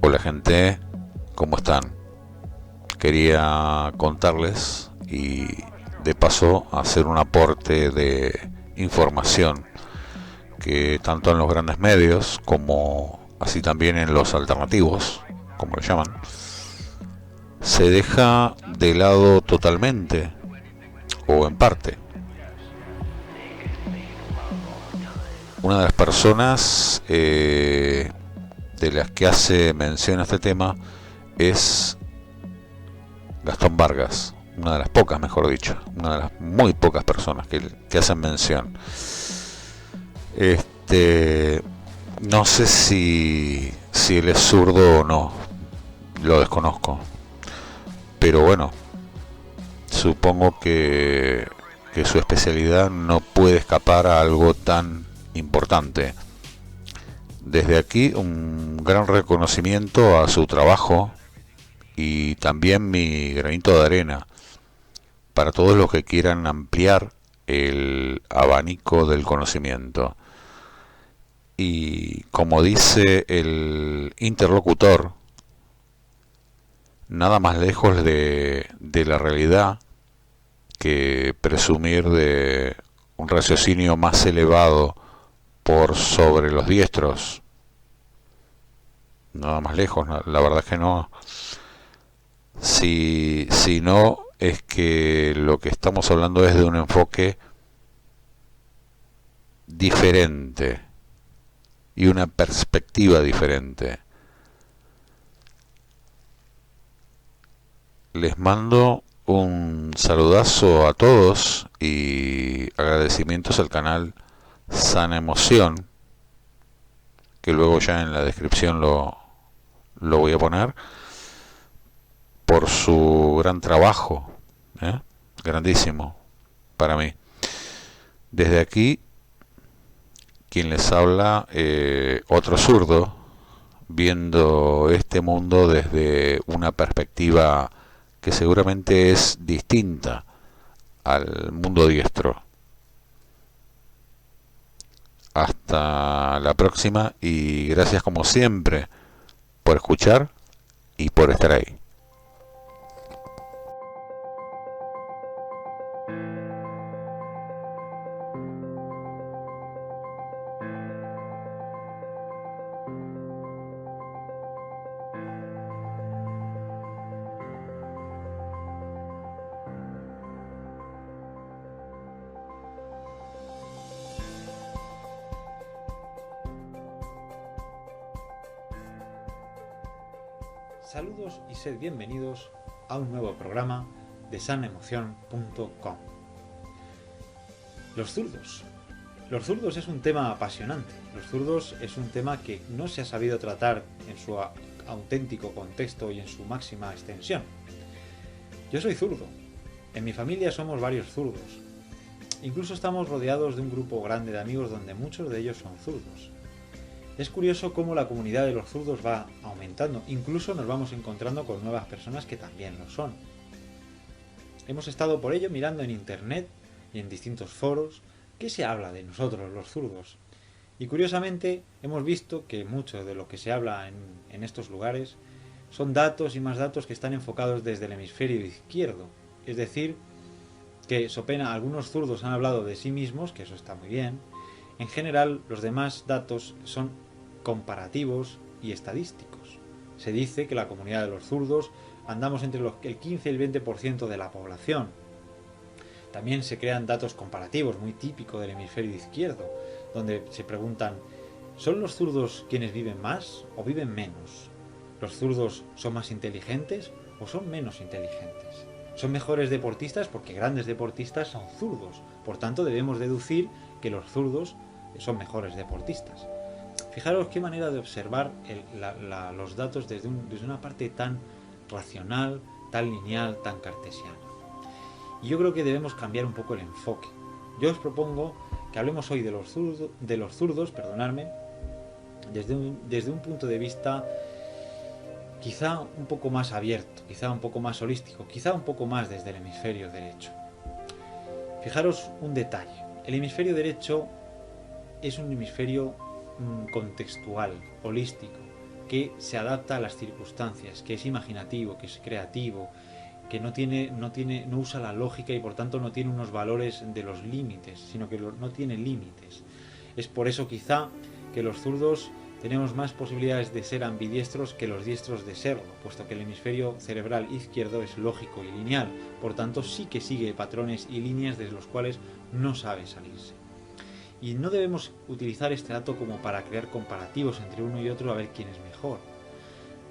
Hola gente, ¿cómo están? Quería contarles y de paso hacer un aporte de información que tanto en los grandes medios como así también en los alternativos, como lo llaman, se deja de lado totalmente o en parte. Una de las personas de las que hace mención a este tema es Gastón Vargas, una de las pocas, mejor dicho, una de las muy pocas personas que hacen mención. Este, no sé si él es zurdo o no, lo desconozco, pero bueno, supongo que su especialidad no puede escapar a algo tan importante. Desde aquí un gran reconocimiento a su trabajo y también mi granito de arena para todos los que quieran ampliar el abanico del conocimiento. Y como dice el interlocutor, nada más lejos de la realidad que presumir de un raciocinio más elevado por sobre los diestros. Nada más lejos, la verdad es que no. Si no, es que lo que estamos hablando es de un enfoque diferente y una perspectiva diferente. Les mando un saludazo a todos y agradecimientos al canal Sana Emoción, que luego ya en la descripción lo voy a poner, por su gran trabajo, ¿eh? Grandísimo para mí. Desde aquí, quien les habla, otro zurdo, viendo este mundo desde una perspectiva que seguramente es distinta al mundo diestro. Hasta la próxima y gracias como siempre por escuchar y por estar ahí. Saludos y sed bienvenidos a un nuevo programa de sanemoción.com. Los zurdos. Los zurdos es un tema apasionante. Los zurdos es un tema que no se ha sabido tratar en su auténtico contexto y en su máxima extensión. Yo soy zurdo. En mi familia somos varios zurdos. Incluso estamos rodeados de un grupo grande de amigos donde muchos de ellos son zurdos. Es curioso cómo la comunidad de los zurdos va aumentando, incluso nos vamos encontrando con nuevas personas que también lo son. Hemos estado por ello mirando en internet y en distintos foros qué se habla de nosotros los zurdos. Y curiosamente hemos visto que mucho de lo que se habla en estos lugares son datos y más datos que están enfocados desde el hemisferio izquierdo. Es decir, que so pena algunos zurdos han hablado de sí mismos, que eso está muy bien. En general, los demás datos son comparativos y estadísticos. Se dice que la comunidad de los zurdos andamos entre el 15 y el 20% de la población. También se crean datos comparativos, muy típico del hemisferio izquierdo, donde se preguntan, ¿son los zurdos quienes viven más o viven menos? ¿Los zurdos son más inteligentes o son menos inteligentes? ¿Son mejores deportistas? Porque grandes deportistas son zurdos. Por tanto, debemos deducir que los zurdos son mejores deportistas. Fijaros qué manera de observar los datos desde una parte tan racional, tan lineal, tan cartesiana. Y yo creo que debemos cambiar un poco el enfoque. Yo os propongo que hablemos hoy de los zurdos, perdonadme, desde un punto de vista quizá un poco más abierto, quizá un poco más holístico, quizá un poco más desde el hemisferio derecho. Fijaros un detalle. El hemisferio derecho es un hemisferio contextual, holístico, que se adapta a las circunstancias, que es imaginativo, que es creativo, que no usa la lógica y por tanto no tiene unos valores de los límites, sino que no tiene límites. Es por eso quizá que los zurdos tenemos más posibilidades de ser ambidiestros que los diestros de serlo, puesto que el hemisferio cerebral izquierdo es lógico y lineal, por tanto sí que sigue patrones y líneas de los cuales no sabe salirse. Y no debemos utilizar este dato como para crear comparativos entre uno y otro a ver quién es mejor.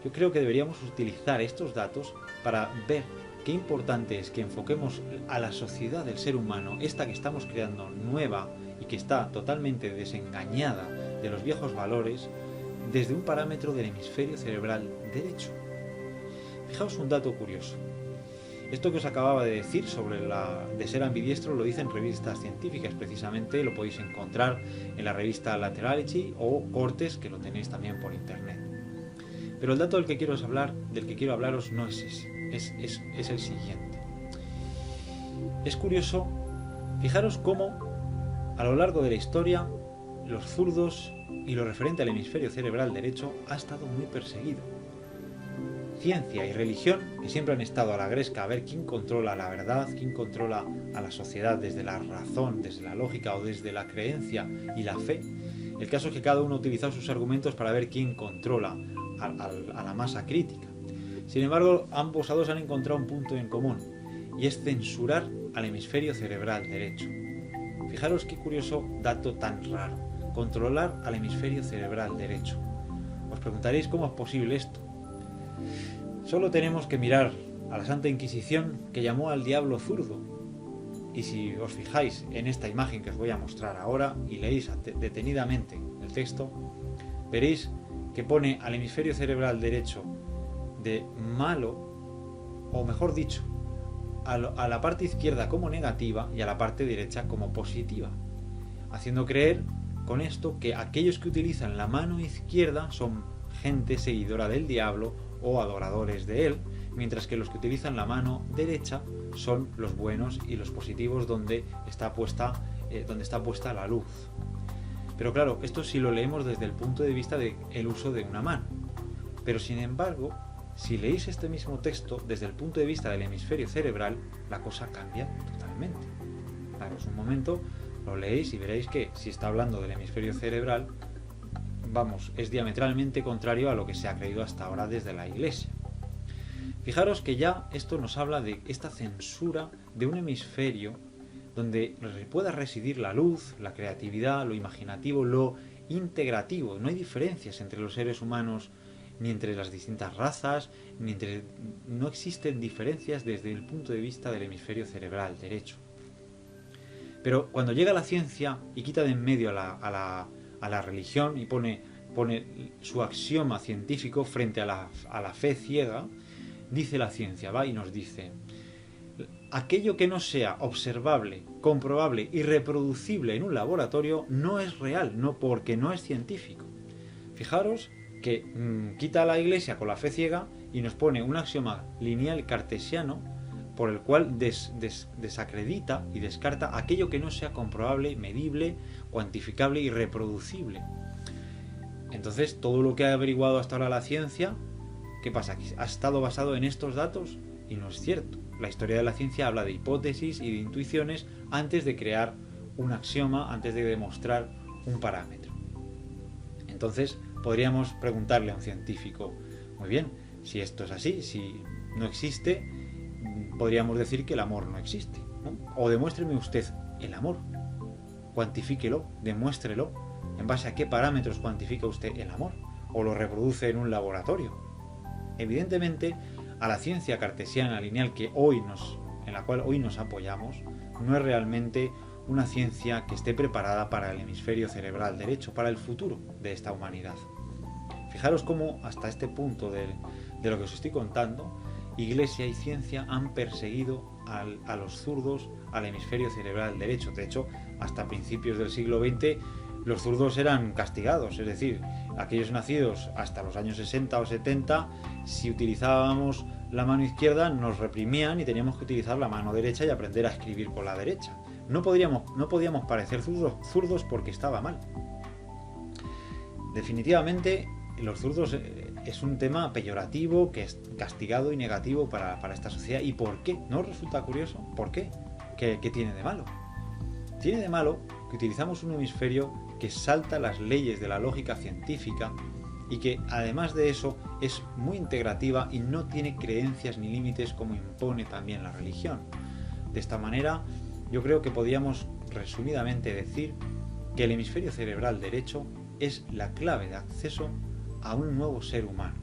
Yo creo que deberíamos utilizar estos datos para ver qué importante es que enfoquemos a la sociedad del ser humano, esta que estamos creando nueva y que está totalmente desengañada de los viejos valores, desde un parámetro del hemisferio cerebral derecho. Fijaos un dato curioso. Esto que os acababa de decir sobre de ser ambidiestro lo dicen revistas científicas, precisamente lo podéis encontrar en la revista Laterality o Cortes, que lo tenéis también por internet. Pero el dato del que quiero hablaros no es ese, es el siguiente. Es curioso, fijaros cómo a lo largo de la historia los zurdos y lo referente al hemisferio cerebral derecho ha estado muy perseguido. Ciencia y religión, que siempre han estado a la gresca a ver quién controla la verdad, quién controla a la sociedad desde la razón, desde la lógica o desde la creencia y la fe. El caso es que cada uno ha utilizado sus argumentos para ver quién controla a la masa crítica. Sin embargo, ambos lados han encontrado un punto en común, y es censurar al hemisferio cerebral derecho. Fijaros qué curioso dato tan raro, controlar al hemisferio cerebral derecho. Os preguntaréis cómo es posible esto. Solo tenemos que mirar a la Santa Inquisición, que llamó al diablo zurdo. Y si os fijáis en esta imagen que os voy a mostrar ahora y leéis detenidamente el texto, veréis que pone al hemisferio cerebral derecho de malo, o mejor dicho, a la parte izquierda como negativa y a la parte derecha como positiva, haciendo creer con esto que aquellos que utilizan la mano izquierda son gente seguidora del diablo o adoradores de él, mientras que los que utilizan la mano derecha son los buenos y los positivos, donde está puesta la luz. Pero claro, esto sí lo leemos desde el punto de vista del uso de una mano. Pero sin embargo, si leéis este mismo texto desde el punto de vista del hemisferio cerebral, la cosa cambia totalmente. Daros un momento, lo leéis y veréis que si está hablando del hemisferio cerebral, es diametralmente contrario a lo que se ha creído hasta ahora desde la Iglesia. Fijaros que ya esto nos habla de esta censura de un hemisferio donde pueda residir la luz, la creatividad, lo imaginativo, lo integrativo. No hay diferencias entre los seres humanos, ni entre las distintas razas, no existen diferencias desde el punto de vista del hemisferio cerebral derecho. Pero cuando llega la ciencia y quita de en medio a la religión y pone su axioma científico frente a la fe ciega, dice la ciencia, va y nos dice: aquello que no sea observable, comprobable y reproducible en un laboratorio no es real, no porque no es científico. Fijaros que quita a la Iglesia con la fe ciega y nos pone un axioma lineal cartesiano por el cual desacredita y descarta aquello que no sea comprobable, medible, cuantificable y reproducible. Entonces, todo lo que ha averiguado hasta ahora la ciencia, ¿qué pasa? ¿Ha estado basado en estos datos? Y no es cierto. La historia de la ciencia habla de hipótesis y de intuiciones antes de crear un axioma, antes de demostrar un parámetro. Entonces, podríamos preguntarle a un científico: muy bien, si esto es así, si no existe, podríamos decir que el amor no existe, ¿no? O demuéstreme usted el amor, cuantifíquelo, demuéstrelo. ¿En base a qué parámetros cuantifica usted el amor? ¿O lo reproduce en un laboratorio? Evidentemente, a la ciencia cartesiana lineal en la cual hoy nos apoyamos, no es realmente una ciencia que esté preparada para el hemisferio cerebral derecho, para el futuro de esta humanidad. Fijaros cómo hasta este punto de lo que os estoy contando, Iglesia y ciencia han perseguido a los zurdos al hemisferio cerebral derecho. De hecho, hasta principios del siglo XX los zurdos eran castigados, es decir, aquellos nacidos hasta los años 60 o 70, si utilizábamos la mano izquierda nos reprimían y teníamos que utilizar la mano derecha y aprender a escribir con la derecha. No podíamos parecer zurdos porque estaba mal. Definitivamente los zurdos es un tema peyorativo, que es castigado y negativo para esta sociedad. ¿Y por qué? ¿No os resulta curioso? ¿Por qué? ¿Qué tiene de malo? Tiene de malo que utilizamos un hemisferio que salta las leyes de la lógica científica y que además de eso es muy integrativa y no tiene creencias ni límites como impone también la religión. De esta manera, yo creo que podríamos resumidamente decir que el hemisferio cerebral derecho es la clave de acceso a un nuevo ser humano,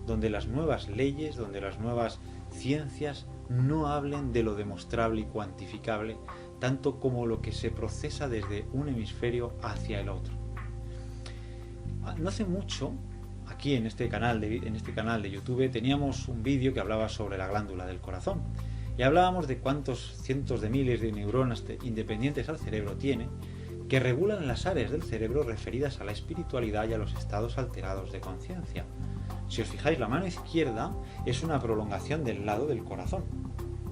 donde las nuevas leyes, donde las nuevas ciencias no hablen de lo demostrable y cuantificable, tanto como lo que se procesa desde un hemisferio hacia el otro. No hace mucho, aquí en este canal de YouTube, teníamos un vídeo que hablaba sobre la glándula del corazón. Y hablábamos de cuántos cientos de miles de neuronas independientes al cerebro tiene, que regulan las áreas del cerebro referidas a la espiritualidad y a los estados alterados de conciencia. Si os fijáis, la mano izquierda es una prolongación del lado del corazón.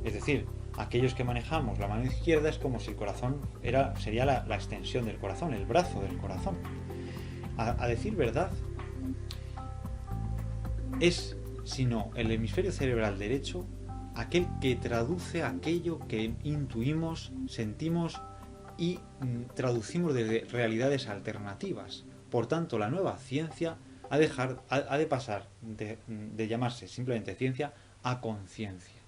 Es decir, aquellos que manejamos la mano izquierda es como si el corazón sería la extensión del corazón, el brazo del corazón. A decir verdad, es, sino el hemisferio cerebral derecho, aquel que traduce aquello que intuimos, sentimos y traducimos desde realidades alternativas. Por tanto, la nueva ciencia ha de pasar de llamarse simplemente ciencia a conciencia.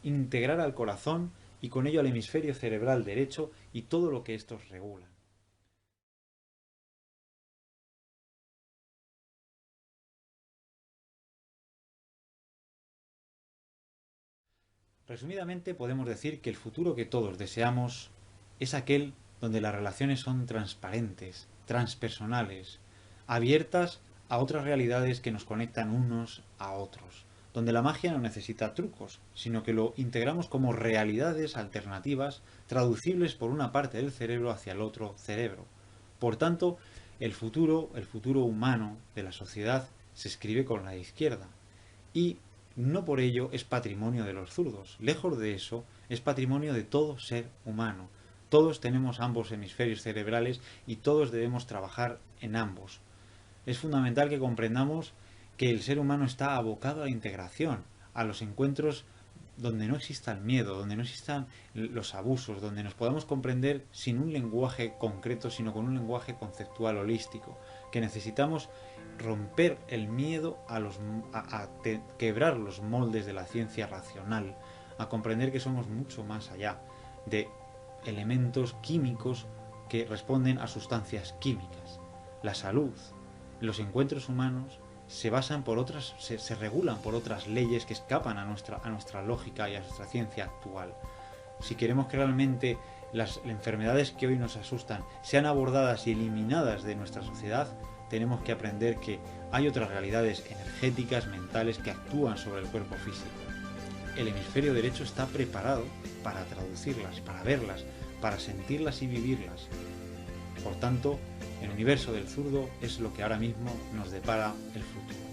Integrar al corazón y con ello al hemisferio cerebral derecho y todo lo que estos regulan. Resumidamente, podemos decir que el futuro que todos deseamos es aquel donde las relaciones son transparentes, transpersonales, abiertas a otras realidades que nos conectan unos a otros, donde la magia no necesita trucos, sino que lo integramos como realidades alternativas traducibles por una parte del cerebro hacia el otro cerebro. Por tanto, el futuro humano de la sociedad se escribe con la izquierda y no por ello es patrimonio de los zurdos. Lejos de eso, es patrimonio de todo ser humano. Todos tenemos ambos hemisferios cerebrales y todos debemos trabajar en ambos. Es fundamental que comprendamos que el ser humano está abocado a la integración, a los encuentros donde no exista el miedo, donde no existan los abusos, donde nos podamos comprender sin un lenguaje concreto, sino con un lenguaje conceptual holístico, que necesitamos romper el miedo a quebrar los moldes de la ciencia racional, a comprender que somos mucho más allá de elementos químicos que responden a sustancias químicas. La salud, los encuentros humanos se basan se regulan por otras leyes que escapan a nuestra lógica y a nuestra ciencia actual. Si queremos que realmente las enfermedades que hoy nos asustan sean abordadas y eliminadas de nuestra sociedad, tenemos que aprender que hay otras realidades energéticas, mentales, que actúan sobre el cuerpo físico. El hemisferio derecho está preparado para traducirlas, para verlas, para sentirlas y vivirlas. Por tanto, el universo del zurdo es lo que ahora mismo nos depara el futuro.